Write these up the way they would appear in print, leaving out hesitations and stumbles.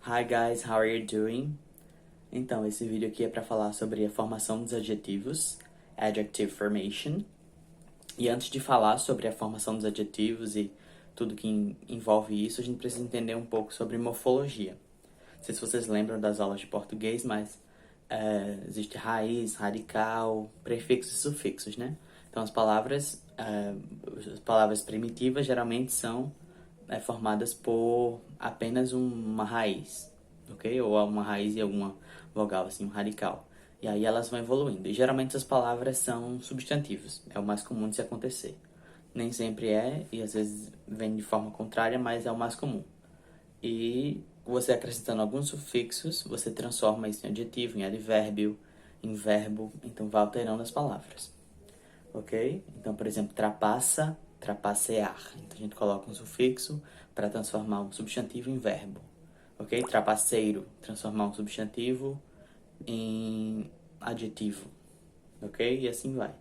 Hi guys, how are you doing? Então, esse vídeo aqui é para falar sobre a formação dos adjetivos, adjective formation. E antes de falar sobre a formação dos adjetivos e tudo que envolve isso, a gente precisa entender um pouco sobre morfologia. Não sei se vocês lembram das aulas de português, mas existe raiz, radical, prefixos e sufixos, né? Então, as palavras primitivas geralmente são formadas por apenas uma raiz, ok? Ou uma raiz e alguma vogal, assim, um radical. E aí elas vão evoluindo. E geralmente essas palavras são substantivos. É o mais comum de se acontecer. Nem sempre é, e às vezes vem de forma contrária, mas é o mais comum. E você acrescentando alguns sufixos, você transforma isso em adjetivo, em advérbio, em verbo, então vai alterando as palavras. Ok? Então, por exemplo, trapaça, trapacear. Então a gente coloca um sufixo para transformar um substantivo em verbo. Ok? Trapaceiro, transformar um substantivo em adjetivo. Ok? E assim vai.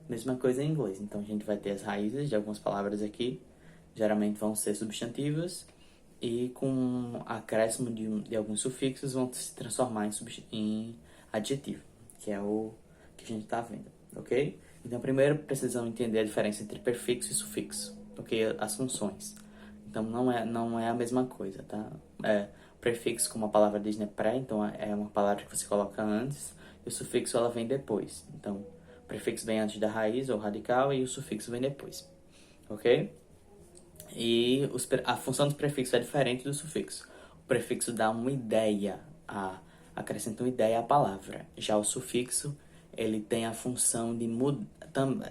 Mesma coisa em inglês. Então a gente vai ter as raízes de algumas palavras aqui. Geralmente vão ser substantivos. E com acréscimo de alguns sufixos vão se transformar em adjetivo. Que é o que a gente está vendo. Ok? Então primeiro precisamos entender a diferença entre prefixo e sufixo. Ok? As funções. Então não é a mesma coisa, tá? Prefixo, como a palavra diz, né? Pré, então é uma palavra que você coloca antes, e o sufixo ela vem depois. Então, o prefixo vem antes da raiz ou radical e o sufixo vem depois, ok? E a função do prefixo é diferente do sufixo. O prefixo dá uma ideia, acrescenta uma ideia à palavra. Já o sufixo, ele tem a função de mudar,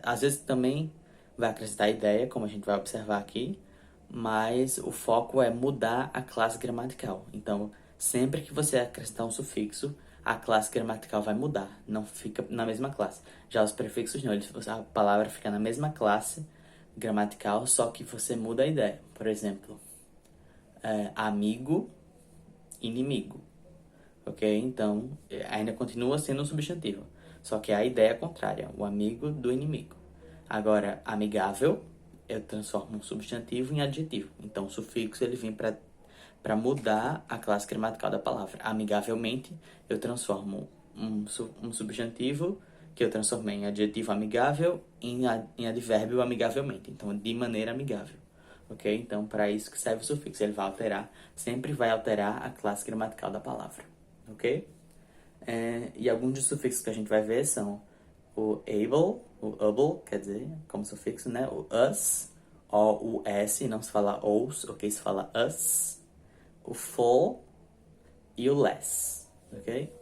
às vezes também vai acrescentar ideia, como a gente vai observar aqui, mas o foco é mudar a classe gramatical. Então, sempre que você acrescentar um sufixo, a classe gramatical vai mudar, não fica na mesma classe. Já os prefixos não, a palavra fica na mesma classe gramatical, só que você muda a ideia. Por exemplo, amigo, inimigo. Ok? Então, ainda continua sendo um substantivo. Só que a ideia é contrária, o amigo do inimigo. Agora, amigável, eu transformo um substantivo em adjetivo. Então, o sufixo ele vem para mudar a classe gramatical da palavra. Amigavelmente, eu transformo um substantivo que eu transformei em adjetivo amigável em advérbio amigavelmente. Então, de maneira amigável. Ok? Então, para isso que serve o sufixo. Ele vai alterar, sempre vai alterar a classe gramatical da palavra. Ok? E alguns dos sufixos que a gente vai ver são o able, quer dizer, como sufixo, né? O us, O-U-S, não se fala os, ok? Se fala us. O full e o less, ok?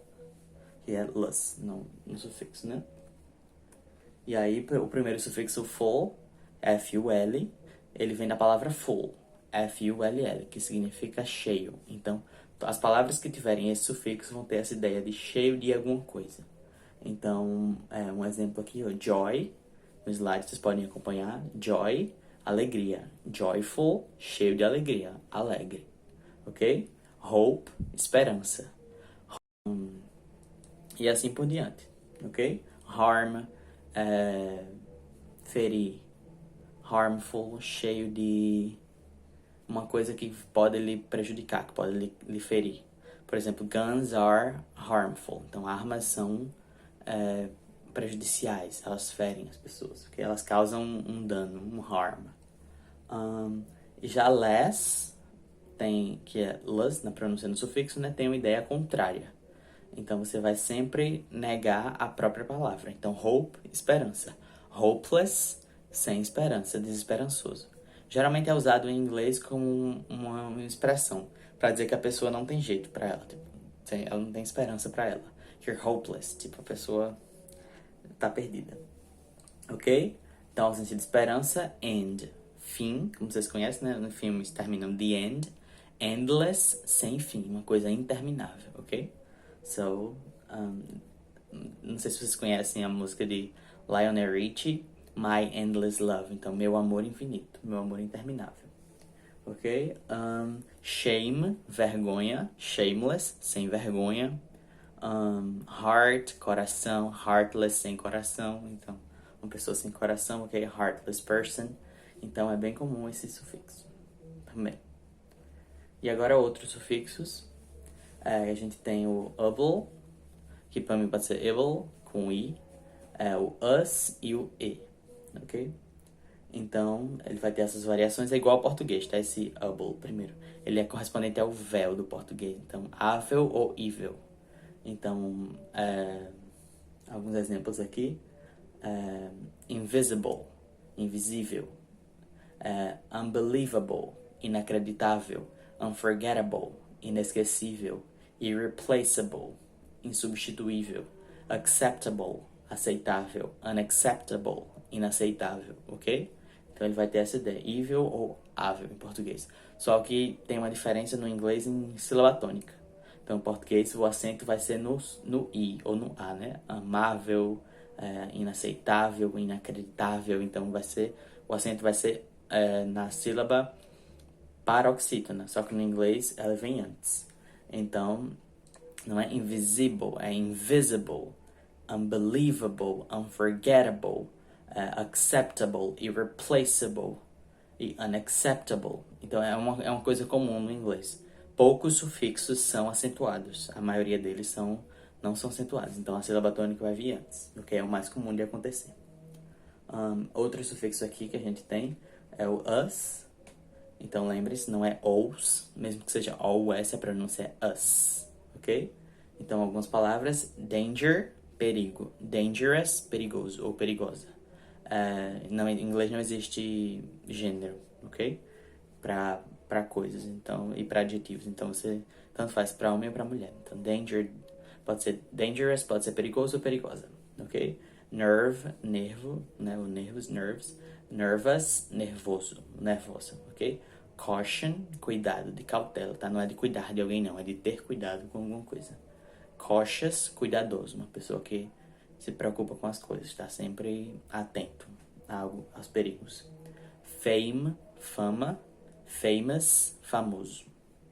Que é less, no sufixo, né? E aí, o primeiro sufixo full, F-U-L, ele vem da palavra full, F-U-L-L, que significa cheio. Então, as palavras que tiverem esse sufixo vão ter essa ideia de cheio de alguma coisa. Então, um exemplo aqui, ó, joy, no slide vocês podem acompanhar, joy, alegria, joyful, cheio de alegria, alegre, ok? Hope, esperança, e assim por diante, ok? Harm, ferir, harmful, cheio de uma coisa que pode lhe prejudicar, que pode lhe ferir. Por exemplo, guns are harmful. Então, armas são prejudiciais, elas ferem as pessoas, porque elas causam um dano, um harm. Já less, que é less, na pronúncia no sufixo, né, tem uma ideia contrária. Então você vai sempre negar a própria palavra. Então, hope, esperança. Hopeless, sem esperança, desesperançoso. Geralmente é usado em inglês como uma expressão para dizer que a pessoa não tem jeito para ela. Tipo, ela não tem esperança para ela. You're hopeless, tipo, a pessoa tá perdida. Ok? Então, ausência de esperança, end. Fim, como vocês conhecem, né? No filme terminam the end. Endless, sem fim, uma coisa interminável, ok? So, não sei se vocês conhecem a música de Lionel Richie, My Endless Love. Então, meu amor infinito, meu amor interminável. Ok? Shame, vergonha. Shameless, sem vergonha. Heart, coração. Heartless, sem coração. Então, uma pessoa sem coração, ok? Heartless person. Então, é bem comum esse sufixo também. E agora outros sufixos. A gente tem o able, que para mim pode ser able, com I, o us e o e, ok? Então, ele vai ter essas variações, é igual ao português, tá? Esse able, primeiro. Ele é correspondente ao vel do português. Então, avel ou evil. Então, alguns exemplos aqui. Invisible, invisível. Unbelievable, inacreditável. Unforgettable, inesquecível. Irreplaceable, insubstituível. Acceptable, aceitável. Unacceptable, inaceitável, ok? Então ele vai ter essa ideia, evil ou ável em português. Só que tem uma diferença no inglês em sílaba tônica. Então, em português, o acento vai ser no I ou no A, né? Amável, inaceitável, inacreditável. Então, o acento vai ser na sílaba paroxítona. Só que no inglês, ela vem antes. Então, não é invisible, é invisible, unbelievable, unforgettable, acceptable, irreplaceable e unacceptable. Então é uma coisa comum no inglês. Poucos sufixos são acentuados, a maioria deles não são acentuados. Então a sílaba tônica vai vir antes, o que é o mais comum de acontecer. Outro sufixo aqui que a gente tem é o us. Então lembre-se, não é ous, mesmo que seja OUS, a pronúncia é us, ok? Então algumas palavras, danger, perigo, dangerous, perigoso ou perigosa. Em inglês não existe gênero, ok? Para coisas, então, e para adjetivos. Então você tanto faz para homem ou para mulher. Então danger pode ser dangerous, pode ser perigoso ou perigosa, ok? Nerve, nervo, né? O nervos, nerves. Nervous, nervoso, nervosa, ok? Caution, cuidado, de cautela, tá? Não é de cuidar de alguém, não. É de ter cuidado com alguma coisa. Cautious, cuidadoso. Uma pessoa que se preocupa com as coisas, está sempre atento aos perigos. Fame, fama. Famous, famoso,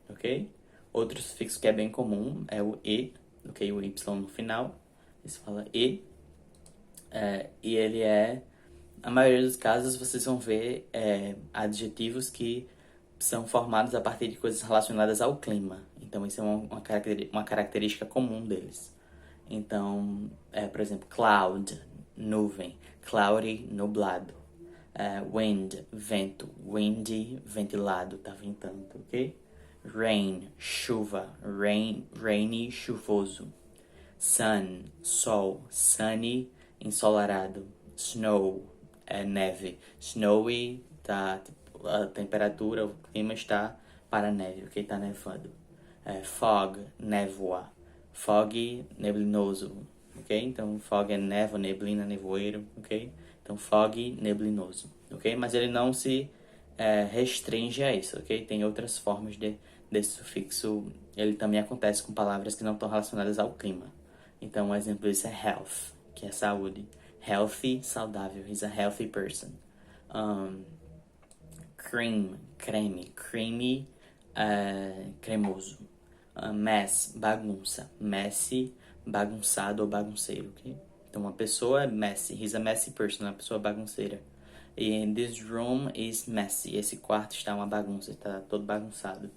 ok? Outro sufixo que é bem comum é o e, ok? O y no final, se fala e. E ele a maioria dos casos vocês vão ver adjetivos que são formados a partir de coisas relacionadas ao clima. Então isso é uma característica comum deles. Então, por exemplo, cloud, nuvem, cloudy, nublado. Wind, vento, windy, ventilado, tá ventando, ok? Rain, chuva, rainy, chuvoso. Sun, sol, sunny, ensolarado. Snow, neve. Snowy, tá, a temperatura, o clima está para neve, ok? Tá nevando. Fog, névoa. Foggy, neblinoso, ok? Então, fog é névoa, neblina, nevoeiro, ok? Então, foggy, neblinoso, ok? Mas ele não se restringe a isso, ok? Tem outras formas desse sufixo. Ele também acontece com palavras que não estão relacionadas ao clima. Então, um exemplo disso é health, que é saúde. Healthy, saudável. He's a healthy person. Cream, creme. Creamy, cremoso. Mess, bagunça. Messy, bagunçado ou bagunceiro, ok? Então, uma pessoa é messy. He's a messy person, uma pessoa bagunceira. E this room is messy. Esse quarto está uma bagunça, está todo bagunçado.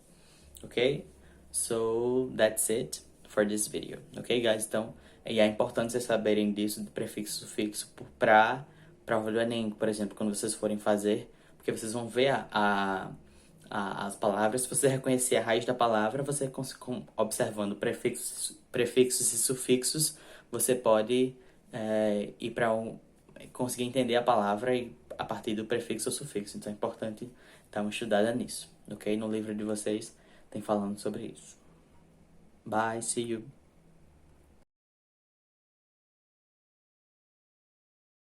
Ok? So, that's it for this video. Ok, guys? Então, é importante vocês saberem disso, do prefixo e sufixo, para prova do Enem, por exemplo, quando vocês forem fazer, porque vocês vão ver as palavras. Se você reconhecer a raiz da palavra, você observando prefixos e sufixos, você pode ir para conseguir entender a palavra a partir do prefixo ou sufixo. Então é importante dar uma estudada nisso, ok? No livro de vocês tem falando sobre isso. Bye, see you!